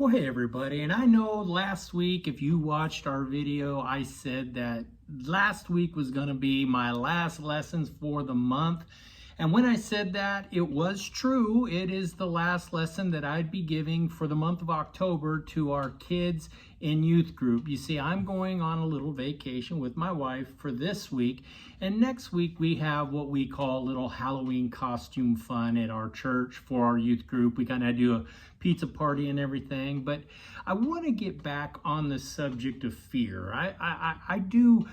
Well, hey everybody, and I know last week, if you watched our video, I said that last week was going to be my last lessons for the month. And when I said that, it was true. It is the last lesson that I'd be giving for the month of October to our kids in youth group. You see, I'm going on a little vacation with my wife for this week, and next week we have what we call a little Halloween costume fun at our church for our youth group. We kind of do a pizza party and everything, but I want to get back on the subject of fear. I do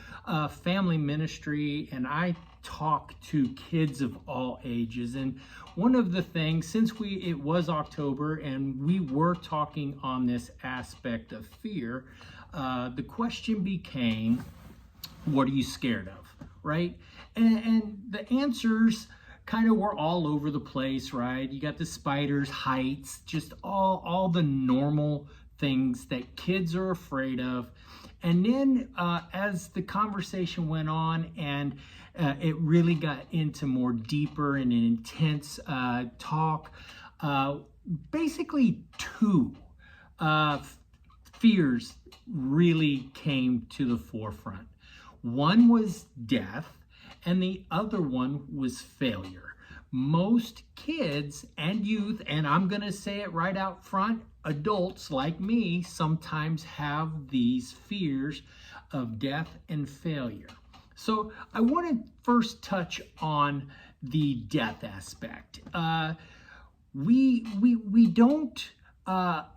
family ministry, and I talk to kids of all ages. And one of the things, since it was October and we were talking on this aspect of fear, the question became, what are you scared of, right? And the answers kind of were all over the place, right? You got the spiders, heights, just all the normal things that kids are afraid of. And then as the conversation went on and it really got into more deeper and intense talk, basically two fears really came to the forefront. One was death, and the other one was failure. Most kids and youth, and I'm going to say it right out front, adults like me sometimes have these fears of death and failure. So I want to first touch on the death aspect. We don't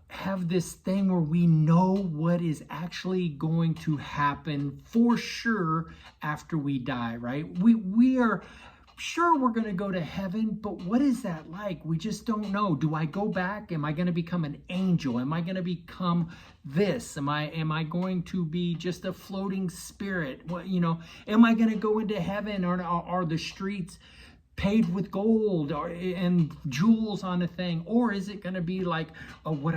have this thing where we know what is actually going to happen for sure after we die, right? We are sure we're going to go to heaven, but what is that like? We just don't know. Do I go back? Am I going to become an angel? Am I going to become this? Am I going to be just a floating spirit? What, am I going to go into heaven, or are the streets paved with gold and jewels on a thing? Or is it going to be like what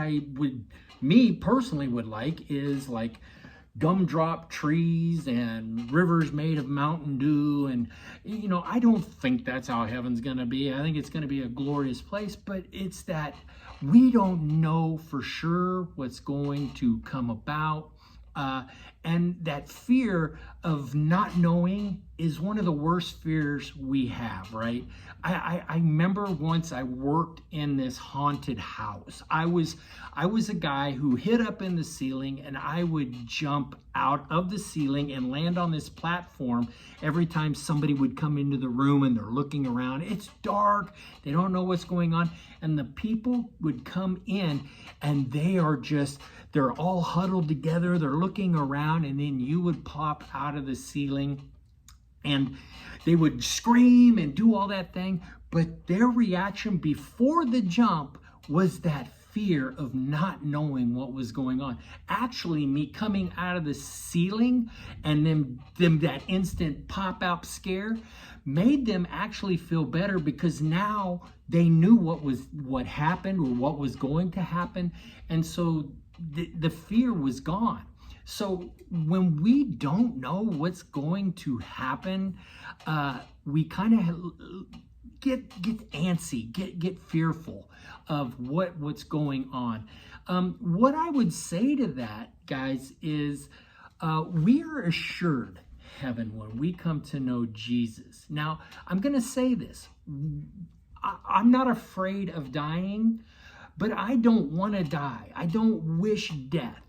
me personally would like is like gumdrop trees and rivers made of Mountain Dew? And I don't think that's how heaven's going to be. I think it's going to be a glorious place, but it's that we don't know for sure what's going to come about. And that fear of not knowing is one of the worst fears we have, right? I remember once I worked in this haunted house. I was a guy who hid up in the ceiling, and I would jump out of the ceiling and land on this platform every time somebody would come into the room and they're looking around. It's dark, they don't know what's going on, and the people would come in and they're all huddled together, they're looking around, and then you would pop out of the ceiling and they would scream and do all that thing, but their reaction before the jump was that fear of not knowing what was going on. Actually, me coming out of the ceiling and them that instant pop-out scare made them actually feel better, because now they knew what happened or what was going to happen, and so the fear was gone. So when we don't know what's going to happen, we kind of get antsy, get fearful of what's going on. What I would say to that, guys, is we are assured heaven when we come to know Jesus. Now, I'm going to say this. I'm not afraid of dying, but I don't want to die. I don't wish death.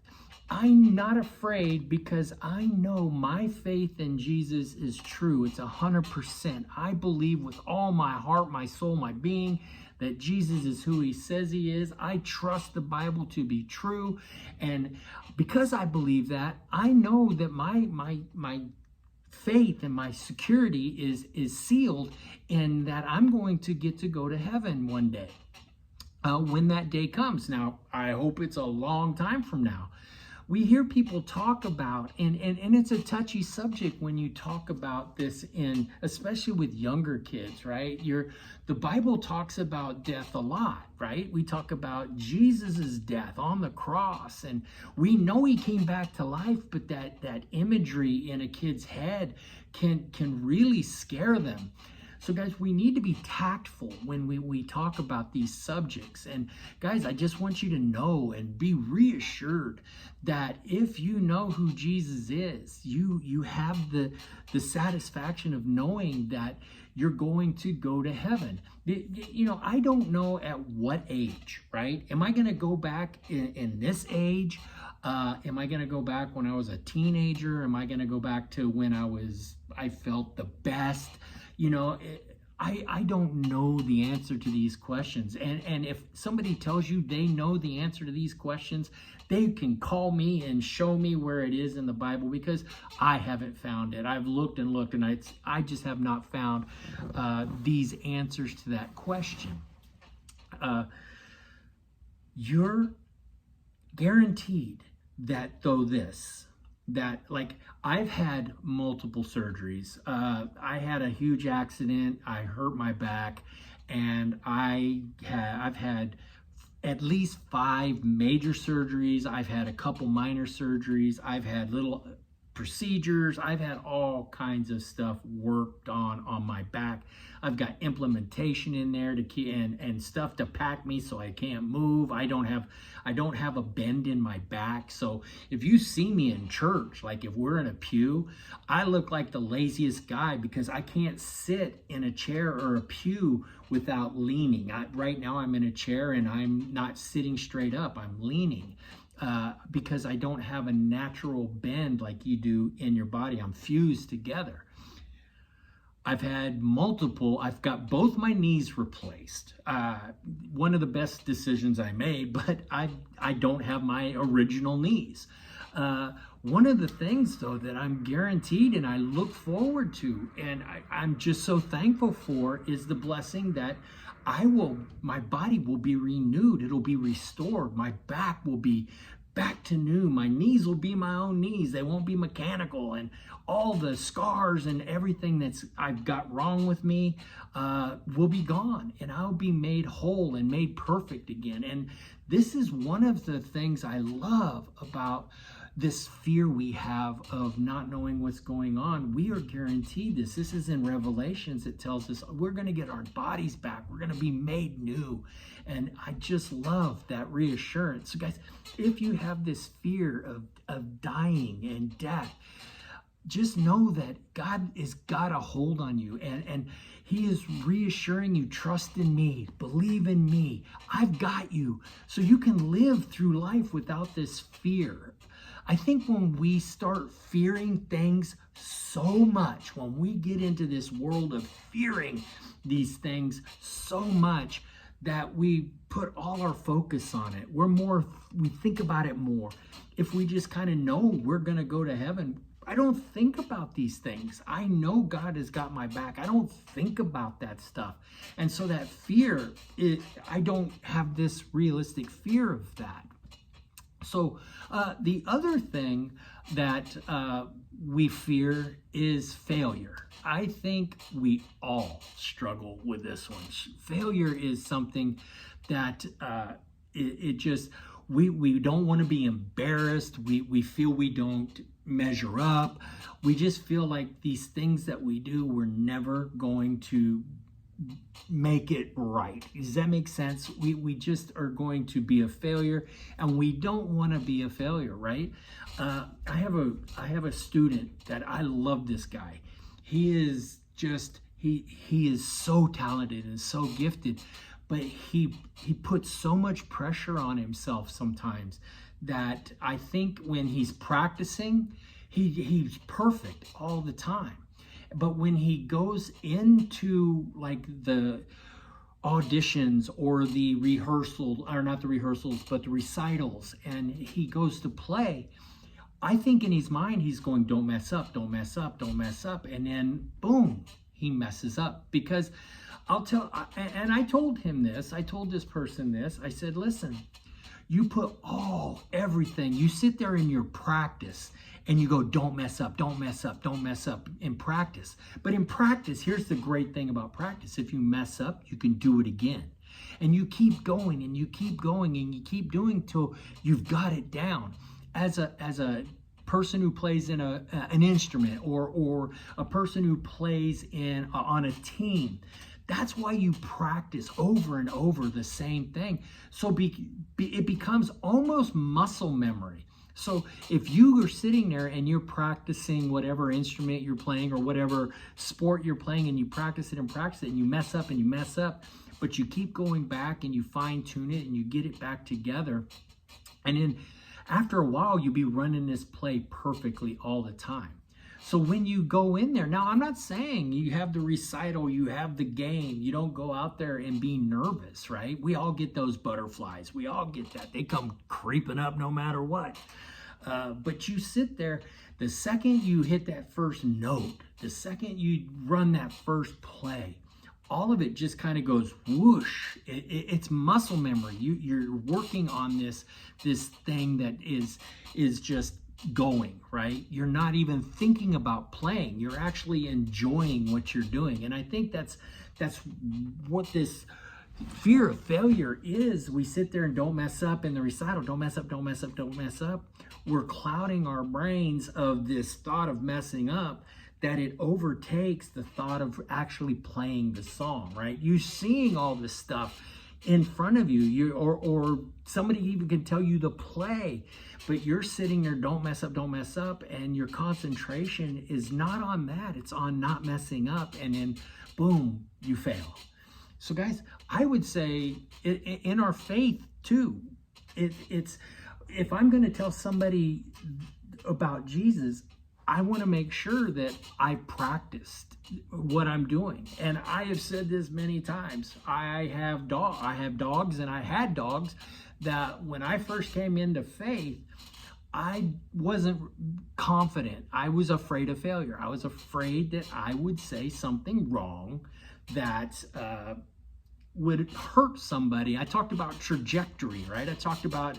I'm not afraid because I know my faith in Jesus is true. It's 100%. I believe with all my heart, my soul, my being, that Jesus is who he says he is. I trust the Bible to be true. And because I believe that, I know that my faith and my security is sealed, in that I'm going to get to go to heaven one day. When that day comes. Now, I hope it's a long time from now. We hear people talk about, and it's a touchy subject when you talk about this, especially with younger kids, right? The Bible talks about death a lot, right? We talk about Jesus's death on the cross, and we know he came back to life, but that imagery in a kid's head can really scare them. So guys, we need to be tactful when we talk about these subjects. And guys, I just want you to know and be reassured that if you know who Jesus is, you have the satisfaction of knowing that you're going to go to heaven. You know, I don't know at what age, right? Am I going to go back in this age? Am I going to go back when I was a teenager? Am I going to go back to when I felt the best? You know, I don't know the answer to these questions. And if somebody tells you they know the answer to these questions, they can call me and show me where it is in the Bible, because I haven't found it. I've looked and looked, and I just have not found these answers to that question. You're guaranteed that like, I've had multiple surgeries. I had a huge accident. I hurt my back, and I've had at least 5 major surgeries. I've had a couple minor surgeries. I've had little procedures. I've had all kinds of stuff worked on my back. I've got implementation in there to keep and stuff to pack me so I can't move. I don't have a bend in my back. So if you see me in church, like if we're in a pew, I look like the laziest guy because I can't sit in a chair or a pew without leaning. Right now I'm in a chair and I'm not sitting straight up. I'm leaning. Because I don't have a natural bend like you do in your body. I'm fused together. I've got both my knees replaced. One of the best decisions I made, but I don't have my original knees. One of the things, though, that I'm guaranteed and I look forward to, and I'm just so thankful for, is the blessing that my body will be renewed. It'll be restored. My back will be back to new. My knees will be my own knees. They won't be mechanical, and all the scars and everything I've got wrong with me will be gone, and I'll be made whole and made perfect again. And this is one of the things I love about this fear we have of not knowing what's going on. We are guaranteed this. This is in Revelations. It tells us we're going to get our bodies back. We're going to be made new. And I just love that reassurance. So guys, if you have this fear of dying and death, just know that God has got a hold on you, and he is reassuring you, trust in me, believe in me. I've got you. So you can live through life without this fear. I think when we start fearing things so much, when we get into this world of fearing these things so much, that we put all our focus on it. We think about it more. If we just kind of know we're going to go to heaven, I don't think about these things. I know God has got my back. I don't think about that stuff. And so that fear, I don't have this realistic fear of that. So the other thing that we fear is failure. I think we all struggle with this one. Failure is something that we don't want to be embarrassed. We feel we don't measure up. We just feel like these things that we do, we're never going to make it right. Does that make sense? We just are going to be a failure, and we don't want to be a failure, right? I have a student that I love. This guy, he is so talented and so gifted, but he puts so much pressure on himself sometimes that I think when he's practicing, he's perfect all the time. But when he goes into like the auditions or the rehearsal, or not the rehearsals, but the recitals, and he goes to play, I think in his mind he's going, don't mess up, don't mess up, don't mess up. And then boom, he messes up. Because I told him this, I told this person this, I said, listen, you put everything, you sit there in your practice and you go, don't mess up, don't mess up, don't mess up in practice. But in practice, here's the great thing about practice. If you mess up, you can do it again. And you keep going and you keep going and you keep doing till you've got it down. As a person who plays in an instrument, or a person who plays on a team. That's why you practice over and over the same thing. So it becomes almost muscle memory. So if you are sitting there and you're practicing whatever instrument you're playing or whatever sport you're playing, and you practice it and you mess up and you mess up, but you keep going back and you fine tune it and you get it back together. And then after a while, you'll be running this play perfectly all the time. So when you go in there, now I'm not saying you have the recital, you have the game, you don't go out there and be nervous, right? We all get those butterflies. We all get that. They come creeping up no matter what. But you sit there, the second you hit that first note, the second you run that first play, all of it just kind of goes whoosh. It's muscle memory. You're working on this thing that is just going, right? You're not even thinking about playing. You're actually enjoying what you're doing. And I think that's what this fear of failure is. We sit there and don't mess up in the recital. Don't mess up, don't mess up, don't mess up. We're clouding our brains of this thought of messing up, that it overtakes the thought of actually playing the song, right? You seeing all this stuff in front of you, or somebody even can tell you to play, but you're sitting there, don't mess up, and your concentration is not on that. It's on not messing up, and then boom, you fail. So guys, I would say in our faith too, it's if I'm going to tell somebody about Jesus, I want to make sure that I practiced what I'm doing. And I have said this many times. I have dogs, and I had dogs that when I first came into faith, I wasn't confident. I was afraid of failure. I was afraid that I would say something wrong that would hurt somebody. I talked about trajectory, right? I talked about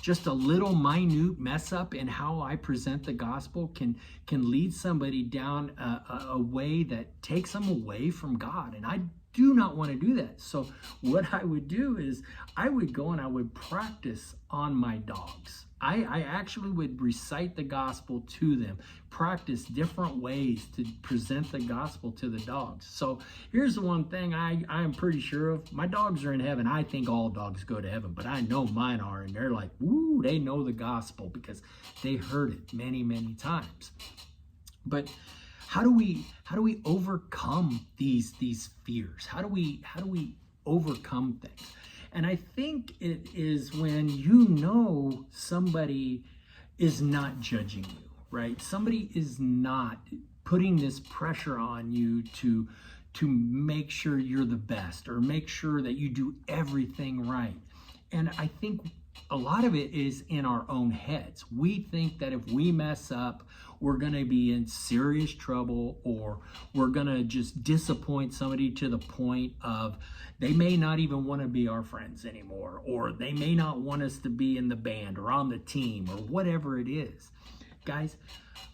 just a little minute mess up in how I present the gospel can lead somebody down a way that takes them away from God. And I do not want to do that. So what I would do is I would go and I would practice on my dogs. I actually would recite the gospel to them, practice different ways to present the gospel to the dogs. So here's the one thing I am pretty sure of. My dogs are in heaven. I think all dogs go to heaven, but I know mine are, and they're like, woo, they know the gospel because they heard it many, many times. But how do we overcome these fears? How do we overcome things? And I think it is when you know somebody is not judging you, right? Somebody is not putting this pressure on you to make sure you're the best or make sure that you do everything right. And I think a lot of it is in our own heads. We think that if we mess up, we're going to be in serious trouble, or we're going to just disappoint somebody to the point of they may not even want to be our friends anymore, or they may not want us to be in the band or on the team or whatever it is. Guys,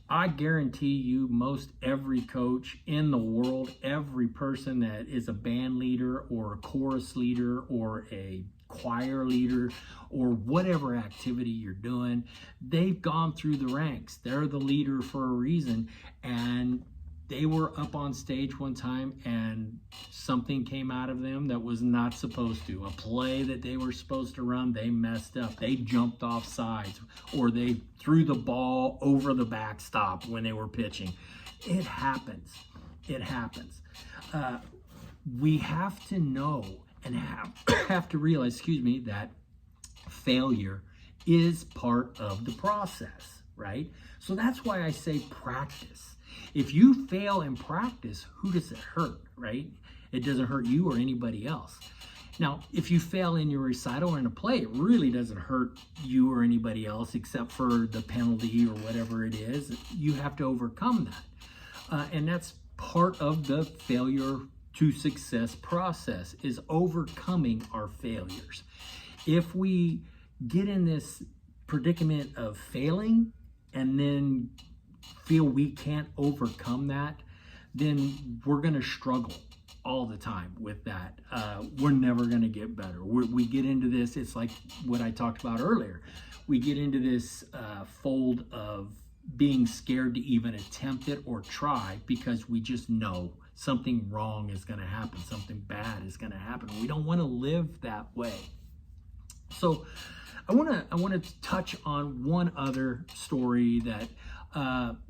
I guarantee you most every coach in the world, every person that is a band leader or a chorus leader or a choir leader or whatever activity you're doing, they've gone through the ranks. They're the leader for a reason, and they were up on stage one time and something came out of them that was not supposed to. A play that they were supposed to run, they messed up. They jumped off sides, or they threw the ball over the backstop when they were pitching. It happens. It happens. We have to know and have to realize, that failure is part of the process, right? So that's why I say practice. If you fail in practice, who does it hurt, right? It doesn't hurt you or anybody else. Now, if you fail in your recital or in a play, it really doesn't hurt you or anybody else except for the penalty or whatever it is. You have to overcome that. And that's part of the failure to success process, is overcoming our failures. If we get in this predicament of failing and then feel we can't overcome that, then we're going to struggle all the time with that. We're never going to get better. We get into this, it's like what I talked about earlier. We get into this fold of being scared to even attempt it or try, because we just know something wrong is going to happen, something bad is going to happen. We don't want to live that way. So I want to touch on one other story that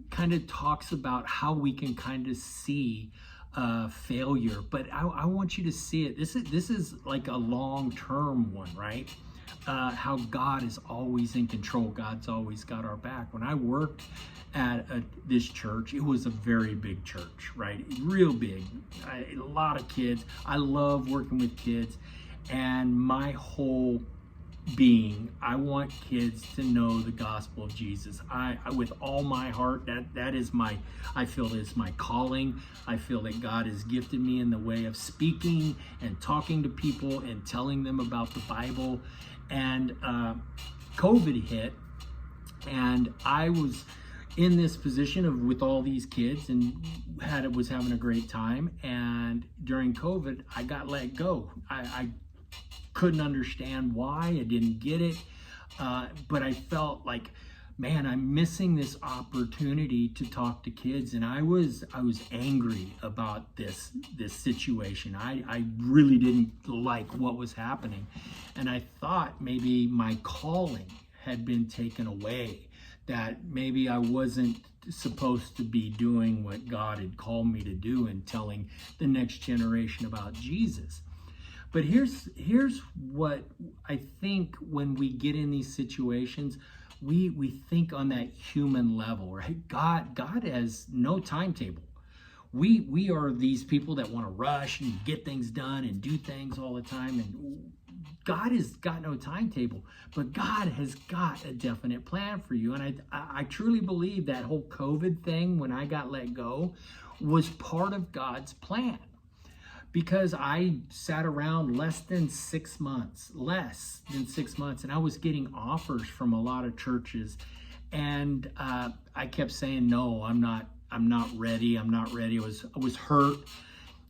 kind of talks about how we can kind of see failure, but I want you to see it. This is like a long-term one, right? How God is always in control. God's always got our back. When I worked at this church, it was a very big church, right? Real big. A lot of kids. I love working with kids, and my whole being, I want kids to know the gospel of Jesus. I with all my heart, that is my, I feel is my calling. I feel that God has gifted me in the way of speaking and talking to people and telling them about the Bible. And COVID hit, and I was in this position of with all these kids and was having a great time. And during COVID, I got let go. I couldn't understand why. I didn't get it, but I felt like, man, I'm missing this opportunity to talk to kids. And I was angry about this situation. I really didn't like what was happening, and I thought maybe my calling had been taken away, that maybe I wasn't supposed to be doing what God had called me to do and telling the next generation about Jesus. But here's what I think when we get in these situations, we think on that human level, right? God has no timetable. We are these people that want to rush and get things done and do things all the time, and God has got no timetable, but God has got a definite plan for you. And I truly believe that whole COVID thing, when I got let go, was part of God's plan. Because I sat around less than 6 months, and I was getting offers from a lot of churches, and I kept saying, no, I'm not ready. I was hurt.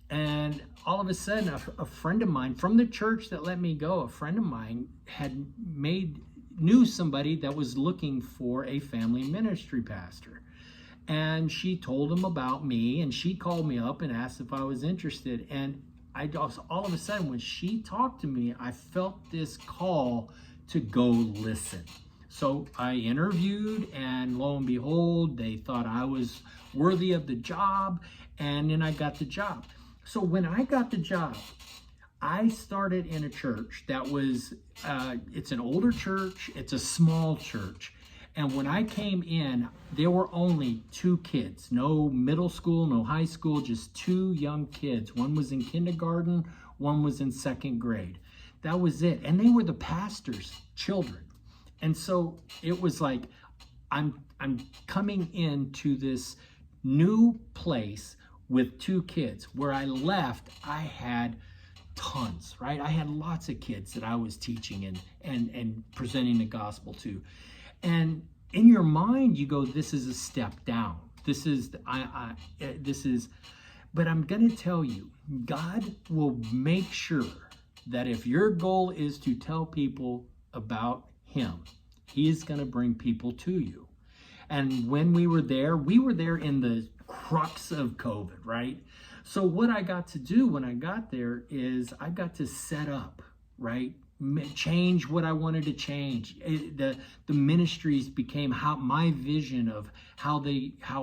And all of a sudden, a friend of mine from the church that let me go, a friend of mine knew somebody that was looking for a family ministry pastor. And she told him about me, and she called me up and asked if I was interested. And all of a sudden, when she talked to me, I felt this call to go listen. So I interviewed, and lo and behold, they thought I was worthy of the job, and then I got the job. So when I got the job, I started in a church that was, it's an older church, it's a small church. And when I came in, there were only 2 kids, no middle school, no high school, just 2 young kids. One was in kindergarten, one was in 2nd grade. That was it. And they were the pastor's children. And so it was like, I'm coming into this new place with 2 kids. Where I left, I had tons, right? I had lots of kids that I was teaching and presenting the gospel to. And in your mind, you go, this is a step down. This is, but I'm going to tell you, God will make sure that if your goal is to tell people about Him, He is going to bring people to you. And when we were there in the crux of COVID, right? So what I got to do when I got there is I got to set up, right? Change what I wanted to change. The ministries became my vision of how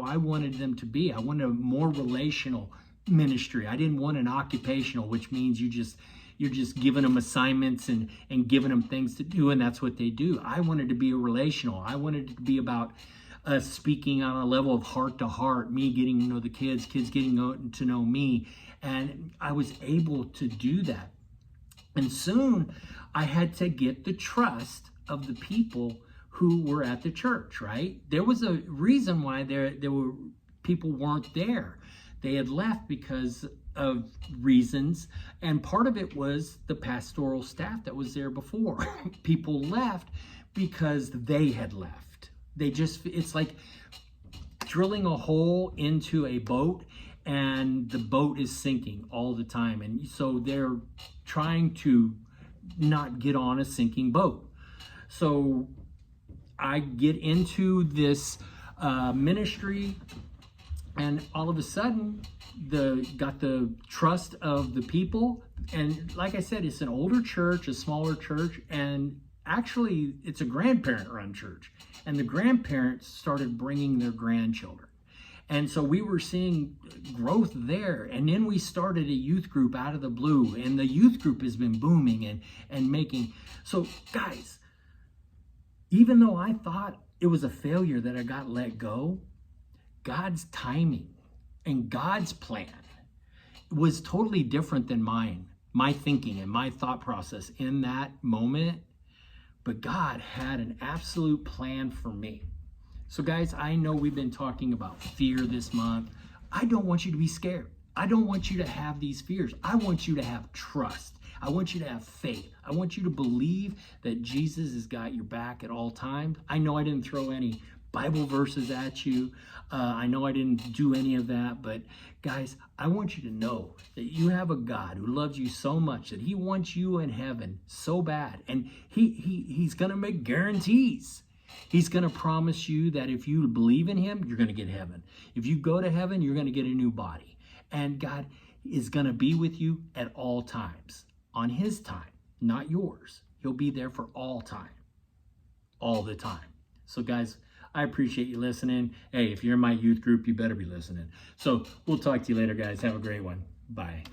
I wanted them to be. I wanted a more relational ministry. I didn't want an occupational, which means you're just giving them assignments and giving them things to do, and that's what they do. I wanted to be a relational. I wanted it to be about speaking on a level of heart to heart, me getting to know the kids getting to know me, and I was able to do that. And soon I had to get the trust of the people who were at the church, right? There was a reason why there were people weren't there. They had left because of reasons, and part of it was the pastoral staff that was there before. People left because they had left. It's like drilling a hole into a boat, and the boat is sinking all the time. And so they're trying to not get on a sinking boat. So I get into this ministry, and all of a sudden, got the trust of the people. And like I said, it's an older church, a smaller church, and actually it's a grandparent-run church. And the grandparents started bringing their grandchildren. And so we were seeing growth there. And then we started a youth group out of the blue. And the youth group has been booming and making. So guys, even though I thought it was a failure that I got let go, God's timing and God's plan was totally different than mine, my thinking and my thought process in that moment. But God had an absolute plan for me. So guys, I know we've been talking about fear this month. I don't want you to be scared. I don't want you to have these fears. I want you to have trust. I want you to have faith. I want you to believe that Jesus has got your back at all times. I know I didn't throw any Bible verses at you. I know I didn't do any of that, but guys, I want you to know that you have a God who loves you so much that he wants you in heaven so bad. And he's going to make guarantees. He's going to promise you that if you believe in him, you're going to get heaven. If you go to heaven, you're going to get a new body. And God is going to be with you at all times, on his time, not yours. He'll be there for all time, all the time. So guys, I appreciate you listening. Hey, if you're in my youth group, you better be listening. So we'll talk to you later, guys. Have a great one. Bye.